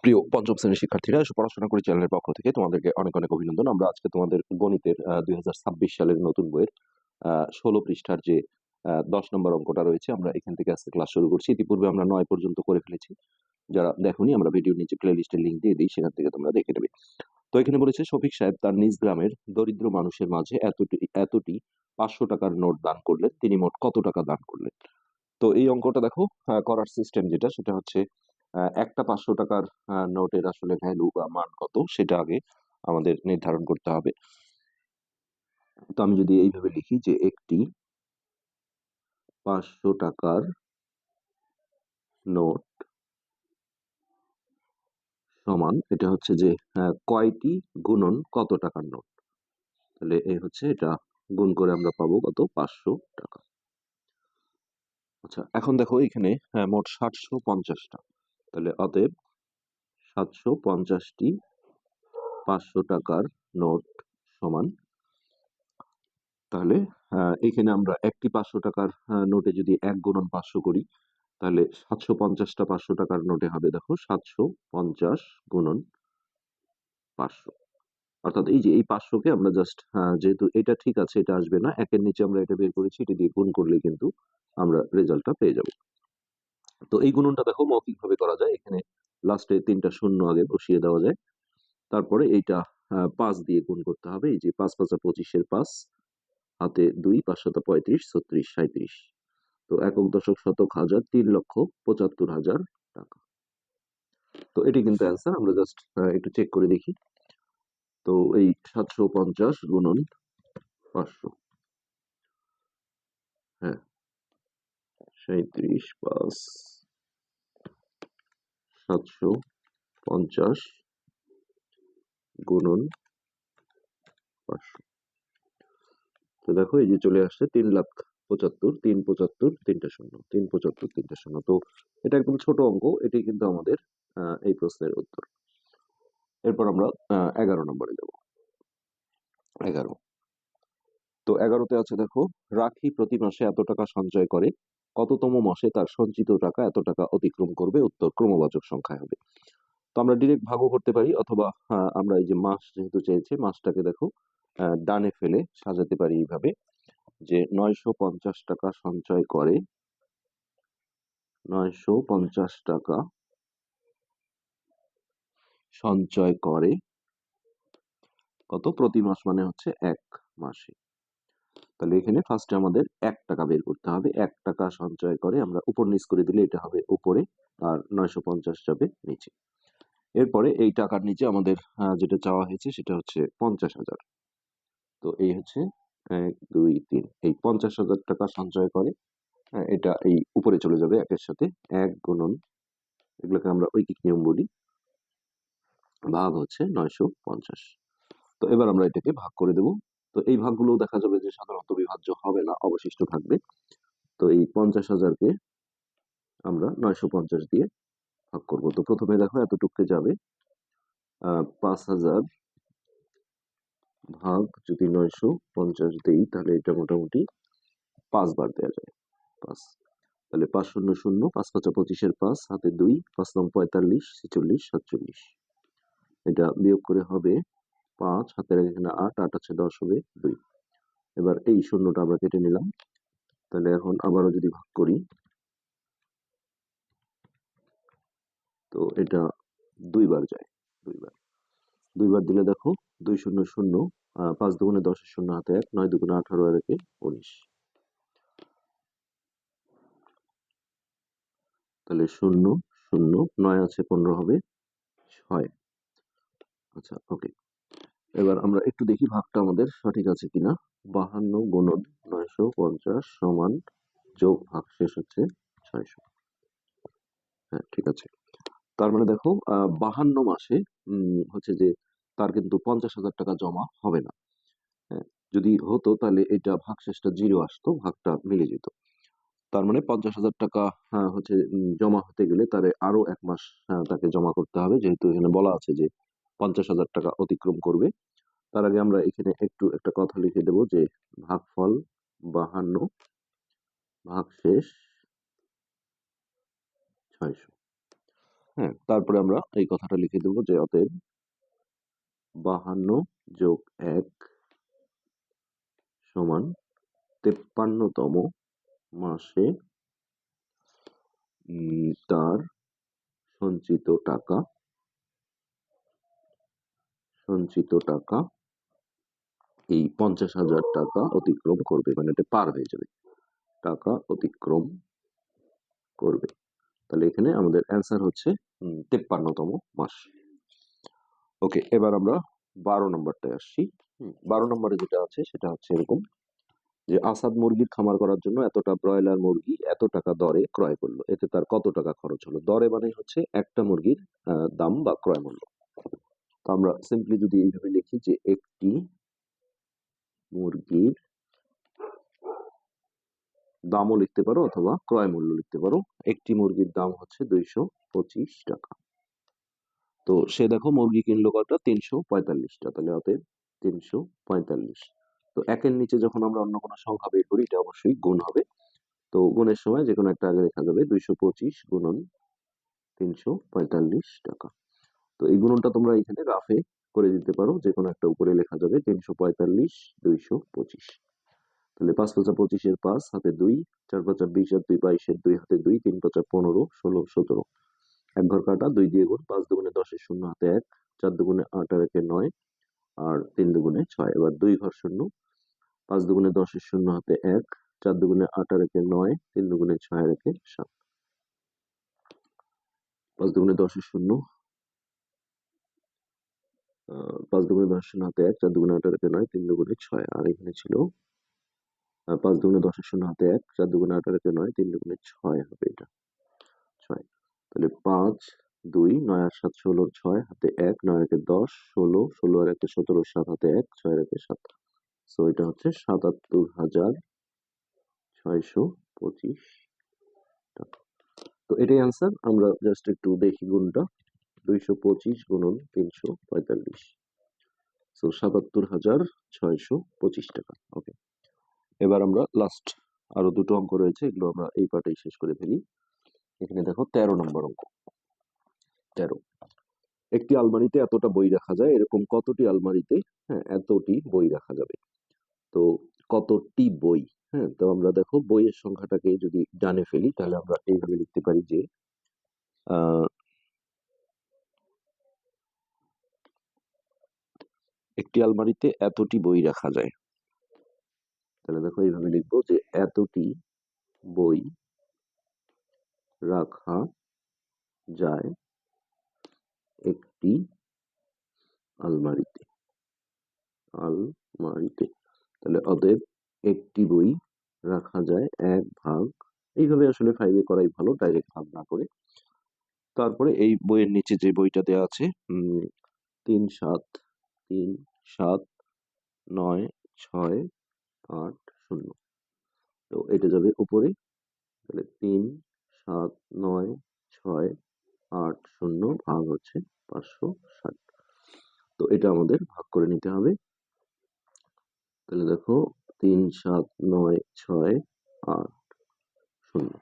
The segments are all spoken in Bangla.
প্রিয় পঞ্চম শ্রেণীর শিক্ষার্থীরা, এসো পড়াশোনা করি চ্যানেলের পক্ষ থেকে তোমাদেরকে অনেক অনেক অভিনন্দন। আমরা আজকে তোমাদের গণিতের 2026 সালের নতুন বইয়ের 16 পৃষ্ঠার যে 10 নম্বর অঙ্কটা রয়েছে, আমরা এখান থেকে আজকে ক্লাস শুরু করছি। ইতিপূর্বে আমরা 9 পর্যন্ত করে ফেলেছি। যারা দেখোনি, আমরা ভিডিওর নিচে প্লে লিস্টের লিঙ্ক দিয়ে দিই, সেখান থেকে তোমরা দেখে নেবে। তো এখানে বলেছে, শফিক সাহেব তার নিজ গ্রামের দরিদ্র মানুষের মাঝে এতটি 500 টাকার নোট দান করলেন। তিনি মোট কত টাকা দান করলেন? তো এই অঙ্কটা দেখো, করার সিস্টেম যেটা, সেটা হচ্ছে একটা 500 টাকার নোটের আসলে ভ্যালু বা মান কত সেটা আগে আমাদের নির্ধারণ করতে হবে। তো আমি যদি এইভাবে লিখি যে একটি 500 টাকার নোট সমান, এটা হচ্ছে যে কয়টি গুণন কত টাকার নোট, তাহলে এই হচ্ছে এটা গুণ করে আমরা পাবো কত, 500 টাকা। আচ্ছা, এখন দেখো এখানে মোট 750টা, তাহলে অতএব 750টি 500 টাকার নোট সমান, তাহলে এখানে আমরা একটি 500 টাকার নোটে যদি 1 গুণন 500 করি, তাহলে 750টা 500 টাকার নোটে হবে দেখো 750 গুণন 500। অর্থাৎ এই যে এই 500কে আমরা জাস্ট, যেহেতু এটা ঠিক আছে, এটা আসবে না, একের নিচে আমরা এটা বের করেছি, এটা দিয়ে গুণ করলে কিন্তু আমরা রেজাল্টটা পেয়ে যাব। তো এই গুণনটা দেখো মৌখিক ভাবে করা যায়। এখানে লাস্টে 3টা শূন্য আগে বসিয়ে দেওয়া যায়, তারপরে এইটা 5 দিয়ে গুণ করতে হবে। এই যে 5 5 25-এর 5, হাতে 2, 5 7 35, 36, 37। তো একক দশক শতক হাজার 3,75,000 টাকা। তো এটি কিন্তু অ্যান্সার। আমরা জাস্ট একটু চেক করে দেখি। তো এই 750 গুণন 500, হ্যাঁ 37 প্লাস 750 গুণন 500। তো দেখো এই যে চলে আসছে 3,75,000, 375, 3টা শূন্য, 375, 3টা শূন্য। তো এটা একদম ছোট অঙ্ক, এটি কিন্তু আমাদের এই প্রশ্নের উত্তর। এরপর আমরা 11 নম্বরে যাব। 11, তো 11তে আছে দেখো, রাখি প্রতি মাসে এত টাকা সঞ্চয় করে, কততম মাসে তার সঞ্চিত টাকা এত টাকা অতিক্রম করবে? উত্তর ক্রমবাচক সংখ্যায় হবে। তো আমরা ডিরেক্ট ভাগও করতে পারি, অথবা আমরা এই যে মাস যেহেতু চেয়েছে, মাসটাকে দেখো ডানে ফেলে সাজাতে পারি এইভাবে, যে 950 টাকা সঞ্চয় করে, 950 টাকা সঞ্চয় করে কত প্রতি মাস, মানে হচ্ছে 1 মাসে। তাহলে এখানে ফার্স্টে আমাদের 1 টাকা বের করতে হবে। 1 টাকা সঞ্চয় করে, আমরা উপর নিচ করে দিলে এটা হবে উপরে, আর 950 যাবে নিচে। এরপরে এই টাকার নিচে আমাদের যেটা চাওয়া হয়েছে সেটা হচ্ছে 50,000। তো এই হচ্ছে 1 2 3, এই 50,000 টাকা সঞ্চয় করে, এটা এই উপরে চলে যাবে একের সাথে। 1 গুণন, এগুলোকে আমরা ঐকিক নিয়ম বলি, ভাগ হচ্ছে 950। তো এবার আমরা এটাকে ভাগ করে দেব। তো এই ভাগগুলো দেখা যাবে যে সাধারণত বিভাজ্য হবে না, অবশিষ্ট থাকবে। তো এই 50,000-কে আমরা 950 দিয়ে ভাগ করব। তো প্রথমে দেখো এতটুকু যাবে, 5,000 ভাগ যদি 950 দেই, তাহলে এটা মোটামুটি 5 বার দেওয়া যায়, 5। তাহলে 5 শূন্য শূন্য, 5 5 25-এর 5, হাতে 2, 5 9 45, 46, 47। এটা বিয়োগ করে হবে 5, হাতের এখানে 8, 8 আছে 10, হবে 2। এবার এই শূন্যটা আমরা কেটে নিলাম। তাহলে এখন আবারও যদি ভাগ করি, তো এটা 2 বার যায়, 2 বার। 2 বার দিলে দেখো 2 শূন্য শূন্য, 5 দুগুণে 10, শূন্য হাতে 1, 9 দুগুণে 18, আর 1 19। তাহলে 0 0, 9 আছে 15, হবে 6। আচ্ছা, ওকে। এবার আমরা একটু দেখি ভাগটা আমাদের সঠিক আছে কিনা। 52 গুণন 950 সমান যোগ ভাগ শেষ হচ্ছে 600। হ্যাঁ, ঠিক আছে। তার মানে দেখো 52 মাসে হচ্ছে যে তার কিন্তু 50,000 টাকা জমা হবে না। হ্যাঁ, যদি হতো তাহলে এটা ভাগশেষটা 0 আসতো, ভাগটা মিলে যেত। তার মানে 50,000 টাকা হচ্ছে জমা হতে গেলে তার আরো 1 মাস তাকে জমা করতে হবে, যেহেতু এখানে বলা আছে যে 50,000 টাকা অতিক্রম করবে। তার আগে আমরা এখানে একটু একটা কথা লিখে দেব, যে ভাগফল 52 ভাগশেষ 600। হ্যাঁ, তারপরে আমরা এই কথাটা লিখে দেবো যে অতএব 52 যোগ 1 সমান 53তম মাসে তার সঞ্চিত টাকা এই 50,000 টাকা অতিক্রম করবে, মানে এটা পার হয়ে যাবে, টাকা অতিক্রম করবে। তাহলে এখানে আমাদের অ্যান্সার হচ্ছে 53তম মাস। ওকে, এবার আমরা 12 নম্বরটায় আসছি। 12 নম্বরে যেটা আছে সেটা হচ্ছে এরকম যে আসাদ মুরগির খামার করার জন্য এতটা ব্রয়লার মুরগি এত টাকা দরে ক্রয় করলো, এতে তার কত টাকা খরচ হলো। দরে মানে হচ্ছে একটা মুরগির দাম বা ক্রয় মূল্য। তো আমরা সিম্পলি যদি এইভাবে লিখি যে একটি মুরগির দামও লিখতে পারো অথবা ক্রয় মূল্য লিখতে পারো। একটি মুরগির দাম হচ্ছে 225 টাকা। তো সে দেখো মুরগি কিনলো কটা, 345টা, তাহলে অতএব 345। তো একের নিচে যখন আমরা অন্য কোনো সংখ্যা বের করি এটা অবশ্যই গুণ হবে। তো গুণের সময় যে কোনো একটা আগে লেখা যাবে 225 গুণন 345 টাকা। তো এই গুণনটা তোমরা এখানে রাফে করে দিতে পারো, যে কোনো একটা উপরে লেখা যাবে 345 225। তাহলে 5 5 25 5 হাতে 2, 4 5 20 আর 2 22 2 হাতে 2, 3 5 15 16 17। এক ঘর কাটা, 2 দিয়ে গুণ, 5 দুগুণে 10 এর শূন্য হাতে 1, 4 দুগুণে 8 আর 1 9, আর 3 দুগুণে 6। এবার 2 ঘর শূন্য, 5 দুগুণে 10 এর শূন্য হাতে 1, 4 দুগুণে 8 আর 1 9, 3 দুগুণে 6 আর 1 7। 5 দুগুণে 10 এর শূন্য, 5 দুগুণে 10 এর শূন্য হাতে 1, 4 দুগুণে 8 আর 1 9, 3 দুগুণে 6। আর এখানে ছিল 5 দুগুণে 10 এর শূন্য হাতে 1, 4 দুগুণে 8 আর 1 9, 3 দুগুণে 6 হবে এটা 6। তাহলে 5 2 9 আর 7 16 6 হাতে 1, 9 আর 1 10 16 16 আর 1 17 7 হাতে 1 6 আর 1 7। সো এটা হচ্ছে 77,625 টাকা। তো এটাই আনসার। আমরা জাস্ট একটু দেখি গুণটা, 225 গুণন 345, সো 77,625 টাকা। ওকে, এবার আমরা লাস্ট আরো দুটো অঙ্ক রয়েছে, এগুলো আমরা এই পার্টেই শেষ করে ফেলি। এখানে দেখো 13 নম্বর অঙ্ক। 13, একটি আলমারিতে এতটা বই রাখা যায়, এরকম কতটি আলমারিতে এতটি বই রাখা যাবে। তো কতটি বই, তো আমরা দেখো বইয়ের সংখ্যাটাকে যদি ডানে ফেলি তাহলে আমরা এইভাবে লিখতে পারি যে একটি আলমারিতে এতটি বই রাখা যায়। তাহলে দেখো এইভাবে লিখবো যে এতটি বই রাখা যায় একটি আলমারিতে। তাহলে অতএব একটি বই রাখা যায় 1 ভাগ, এইভাবে আসলে 5-এ করাই ভালো, ডাইরেক্ট ভাগ না করে। তারপরে এই বইয়ের নিচে যে বইটা দেওয়া আছে 3 7 3 7 9 6 8 0, তো এটা যাবে উপরে। তাহলে 3 7 9 6 8 0 ভাগ হচ্ছে 560। তো এটা আমাদের ভাগ করে নিতে হবে। তাহলে দেখো 3 7 9 6 8 0।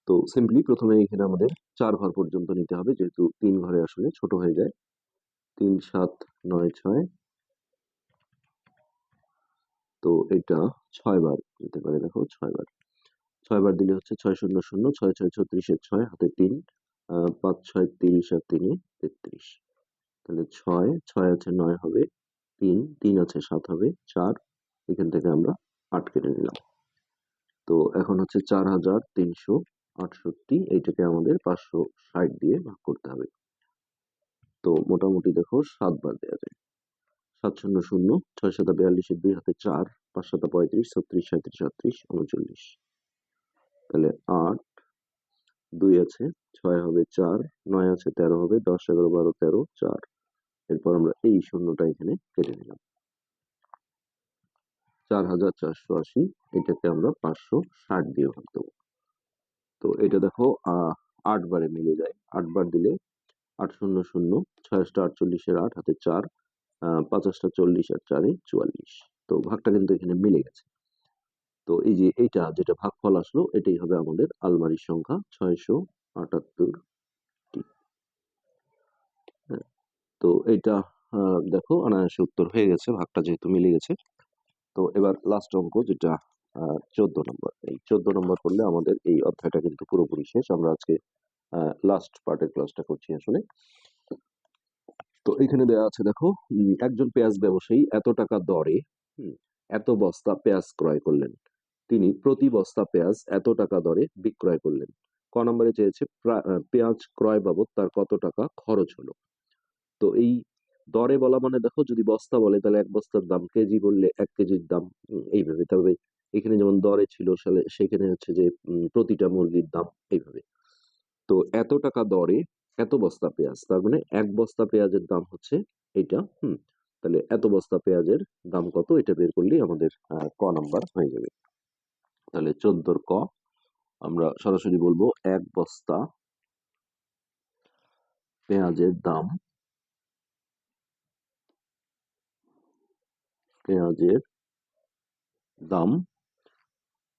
তো সিম্পলি প্রথমে এখানে আমাদের 4 ঘর পর্যন্ত নিতে হবে, যেহেতু 3 ঘরে আসলে ছোট হয়ে যায়। 3 7 9 6, তো এটা 6 বার নিতে পারে। দেখো 6 বার, 6 বার দিলে হচ্ছে 6 0 0 6 6 36 6 হাতে 3, 5 6 30 আর 3 33। তাহলে 6 6 আছে 9 হবে, 3 3 আছে 7 হবে 4, এখান থেকে আমরা 8 কেটে নিলাম। তো এখন হচ্ছে 4,368, এইটাকে আমাদের 560 দিয়ে ভাগ করতে হবে। তো মোটামুটি দেখো 7 বার দেওয়া যায়। 7 0 0 6 7 42 2 হাতে 4, 5 7 35 36 37 38 39। তাহলে 8 2 আছে 6 হবে 4, 9 আছে 13 হবে, 10 11 12 13 4। এরপর আমরা এই শূন্যটা এখানে কেটে নিলাম। 4,480, এটাকে আমরা 560 দিয়ে ভাগ দেবো। তো এটা দেখো 8 বারে মিলে যায়। 8 বার দিলে 8 0 0 6 48 এর 8 হাতে 4, 50 40 আর 4 44। তো ভাগটা কিন্তু এখানে মিলে গেছে। তো এই যে এইটা যেটা ভাগফল আসলো এটাই হবে আমাদের আলমারির সংখ্যা 678টি। তো এইটা দেখো অনায়াসে উত্তর হয়ে গেছে, ভাগটা যেহেতু মিলে গেছে। তো এবার লাস্ট অঙ্ক যেটা 14 নম্বর, এই 14 নম্বর করলে আমাদের এই অধ্যায়টা কিন্তু পুরোপুরি শেষ। আমরা আজকে লাস্ট পার্টের ক্লাসটা করছি আসলে। তো এখানে দেওয়া আছে দেখো, একজন পেঁয়াজ ব্যবসায়ী এত টাকা দরে এত বস্তা পেঁয়াজ ক্রয় করলেন। তিনি প্রতি বস্তা পেঁয়াজ এত টাকা দরে বিক্রয় করলেন। ক নম্বরে চেয়েছে পেঁয়াজ ক্রয় বাবদ তার কত টাকা খরচ হলো। তো এই দরে বলা মানে দেখো, যদি বস্তা বলে তাহলে এক বস্তার দাম, কেজি বললে 1 কেজির দাম, এইভাবে। তবে এখানে যেমন দরে ছিল সেখানে হচ্ছে যে প্রতিটা মুরগির দাম, এইভাবে। তো এত টাকা দরে এত বস্তা পেঁয়াজ, তার মানে এক বস্তা পেঁয়াজের দাম হচ্ছে এটা। তাহলে এত বস্তা পেঁয়াজের দাম কত, এটা বের করলেই আমাদের ক নাম্বার হয়ে যাবে। তাহলে 14 ক আমরা সরাসরি বলবো, এক বস্তা পেঁয়াজের দাম, পেঁয়াজের দাম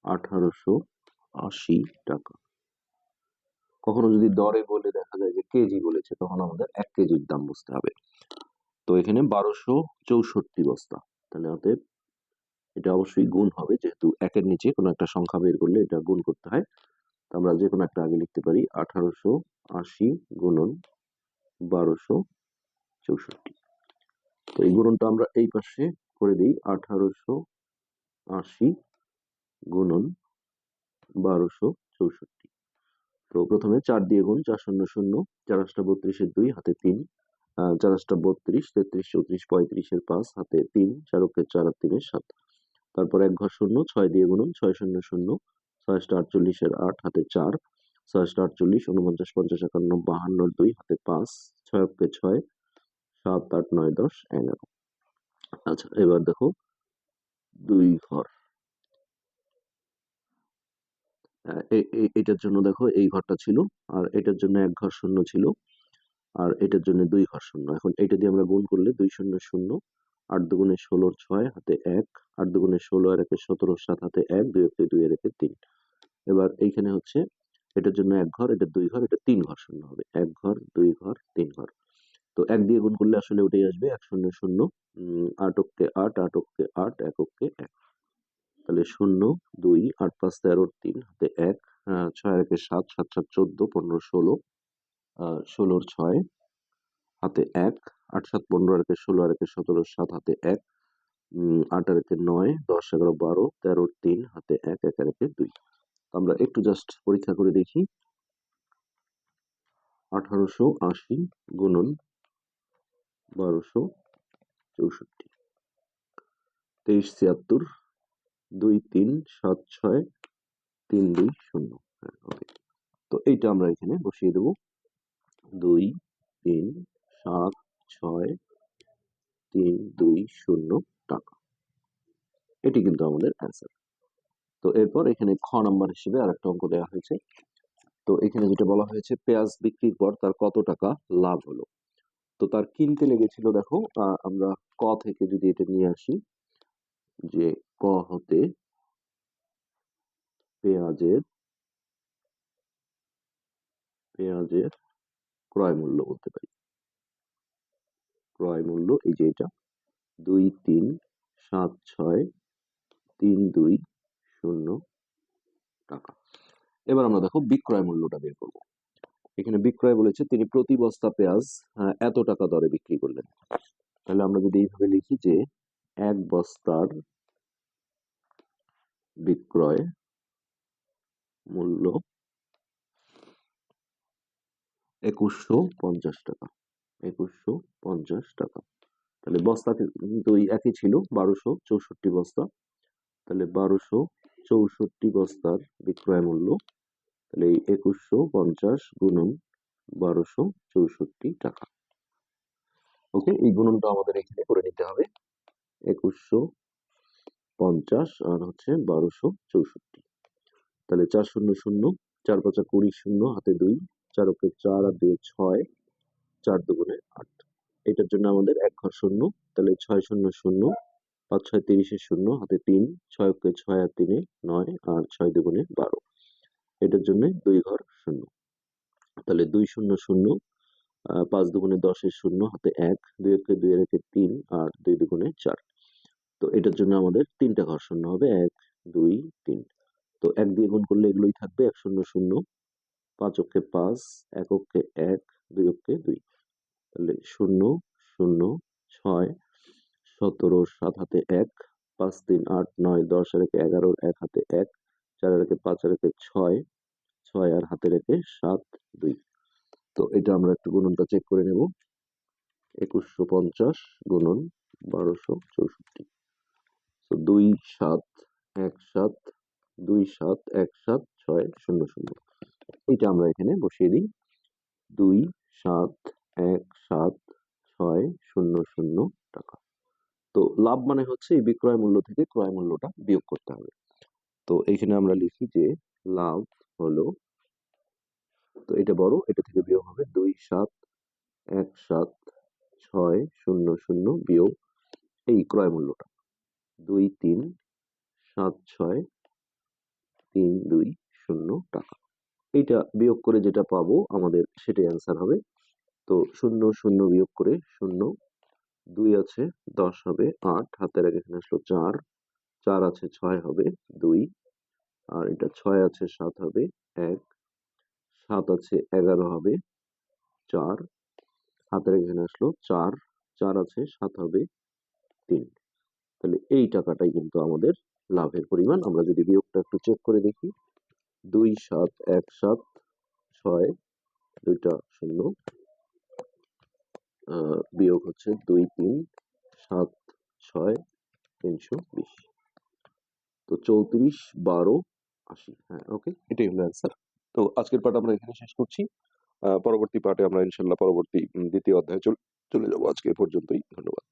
1880 টাকা। কখনো যদি দরে বলে দেখা যায় যে কেজি বলেছে, তখন আমাদের 1 কেজির দাম বুঝতে হবে। তো এখানে 1264 বস্তা, তাহলে অতএব এটা অবশ্যই গুণ হবে, যেহেতু একের নিচে কোনো একটা সংখ্যা বের করলে এটা গুণ করতে হয়। তো আমরা যে কোনো একটা আগে লিখতে পারি, 1880 গুণন 1264। তো এই গুণনটা আমরা এই পাশে করে দিই, 1880 গুণন 1264। তো প্রথমে 4 দিয়ে গুণ, 4 শূন্য শূন্য, 4 8 32 2 হাতে 3, 4 8 32, 33 34 35 5 হাতে 3, 4 অক্ষে 4 আর 3 7। তারপর এক ঘর শূন্য, 6 দিয়ে গুণন, 6 শূন্য শূন্য, 6 8 48 8 হাতে 4, 6 8 48 49 50 51 52 2 হাতে 5, 6 অক্ষে 6, 7 8 9 10 11। আচ্ছা, এবার দেখো 2 ঘর, এটার জন্য দেখো এই ঘরটা ছিল, আর এটার জন্য এক ঘর শূন্য ছিল, আর এটার জন্য 2 ঘর শূন্য। এখন এটা দিয়ে আমরা গুণ করলে 2 শূন্য শূন্য, 8 দুগুণে 16 6 হাতে 1, 8 দুগুণে 16 আর 1 17 7 হাতে 1, 2 অক্ষে 2 আর 1 3। এবার এইখানে হচ্ছে এটার জন্য এক ঘর, এটার 2 ঘর, এটা 3 ঘর শূন্য হবে, 1 ঘর 2 ঘর 3 ঘর। তো 1 দিয়ে গুণ করলে আসলে ওটাই আসবে, 1 শূন্য শূন্য, 8 অক্ষে 8, 8 অক্ষে 8, 1 অক্ষে 1। তাহলে 0 2 8 5 13 3 হাতে 1, 6 1 7, 7 7 14 15 16, 16 6 হাতে 1, 8 7 15 আর 16 আর 17 7 হাতে 1, 8 আর 9 10 11 12 13 3 হাতে 1, 1 আর 2। আমরা একটু জাস্ট পরীক্ষা করে দেখি, 1880 গুণন 1264, 23 76 2 3 7 6 3 2 0। হ্যাঁ, ওকে। তো এইটা আমরা এখানে বসিয়ে দেবো, 2 3 7 6 3 2 0 টাকা। এটি কিন্তু আমাদের অ্যান্সার। তো এরপর এখানে খ নাম্বার হিসেবে আরেকটা অঙ্ক দেওয়া হয়েছে। তো এখানে যেটা বলা হয়েছে, পেঁয়াজ বিক্রির পর তার কত টাকা লাভ হলো। তো তার কিনতে লেগেছিল দেখো, আমরা ক থেকে যদি এটা নিয়ে আসি, যে ক হতে পেঁয়াজের পেঁয়াজের ক্রয় মূল্য বলতে পারি। ক্রয় মূল্য এই যে এটা, 2 3 7 6 3 2 0 টাকা। এবার আমরা দেখো বিক্রয় মূল্যটা বের করবো। এখানে বিক্রয় বলেছে তিনি প্রতি বস্তা পেঁয়াজ এত টাকা দরে বিক্রি করলেন। তাহলে আমরা যদি এইভাবে লিখি যে এক বস্তার বিক্রয় মূল্য 2150 টাকা, 2150 টাকা। তাহলে বস্তা কিন্তু ওই একই ছিল, 1264 বস্তা। তাহলে 1264 বস্তার বিক্রয় মূল্য, তাহলে এই 2150 গুণন 1264 টাকা। ওকে, এই গুণনটা আমাদের এখানে করে নিতে হবে, 2150 আর হচ্ছে 1264। তাহলে 4 শূন্য শূন্য, 4 5 20 শূন্য হাতে 2, 4 অক্ষে 4 আর 2 6, 4 দুগুণে 8। এটার জন্য আমাদের এক ঘর শূন্য, তাহলে 6 শূন্য শূন্য, 5 6 30 শূন্য হাতে 3, 6 অক্ষে 6 আর 3 9 আর 6 দুগুণে 12। এটার জন্য 2 ঘর শূন্য, তাহলে 2 শূন্য শূন্য, 5 দুগুণে 10 এর শূন্য, হাতে 1, 2 একে 2 এর একে 3 আর 2 দুগুণে 4। তো এটার জন্য আমাদের 3টা ঘর শূন্য হবে, 1, 2, 3। তো 1 দিয়ে গুণ করলে এগুলোই থাকবে, 1 শূন্য শূন্য, 5 অক্ষে 5, 1 অক্ষে 1, 2 অক্ষে 2। তাহলে 0, 0, 6, 17, 7 হাতে 1, 5, 3, 8, 9, 10 আর একে 11, 1 হাতে 1, 4 আর একে 5 আর একে 6, 6 আর হাতে রেখে 7, 2। তো এটা আমরা একটু গুণনটা চেক করে নেব। 2150 গুণন 1264। তো 2, 7, 1, 7, 2, 7, 1, 7, 6, 0, 0। এটা আমরা এখানে বসিয়ে দিই। 2, 7, 1, 7, 6, 0, 0 টাকা। তো লাভ মানে হচ্ছে এই বিক্রয় মূল্য থেকে ক্রয় মূল্যটা বিয়োগ করতে হবে। তো এইখানে আমরা লিখি যে লাভ হলো, তো এটা বড়, এটা থেকে বিয়োগ হবে 2, 7, 1, 7, 6, 0, 0 বিয়োগ এই ক্রয় মূল্যটা 2, 3, 7, 6, 3, 2, 0 টাকা। এইটা বিয়োগ করে যেটা পাবো আমাদের সেটাই অ্যান্সার হবে। তো 0, 0 বিয়োগ করে 0, 2 আছে 10 হবে 8, হাতের আগে এখানে আসলো 4, 4 আছে 6 হবে 2, আর এটা 6 আছে 7 হবে 1, 7 আছে 11 হবে 4, হাতের এখানে আসলো 4, 4 আছে 7 হবে 3। তাহলে এই টাকাটাই কিন্তু আমাদের লাভের পরিমাণ। আমরা যদি বিয়োগটা একটু চেক করে দেখি, 2, 7, 1, 7, 6, 2টা 0, বিয়োগ হচ্ছে 2, 3, 7, 6, 320। তো 34, 12, 80। হ্যাঁ, ওকে, এটাই হলো অ্যান্সার। তো আজকের পার্ট আমরা এখানে শেষ করছি। পরবর্তী পার্টে আমরা ইনশাল্লাহ পরবর্তী দ্বিতীয় অধ্যায়ে চলে যাবো। আজকে এ পর্যন্তই। ধন্যবাদ।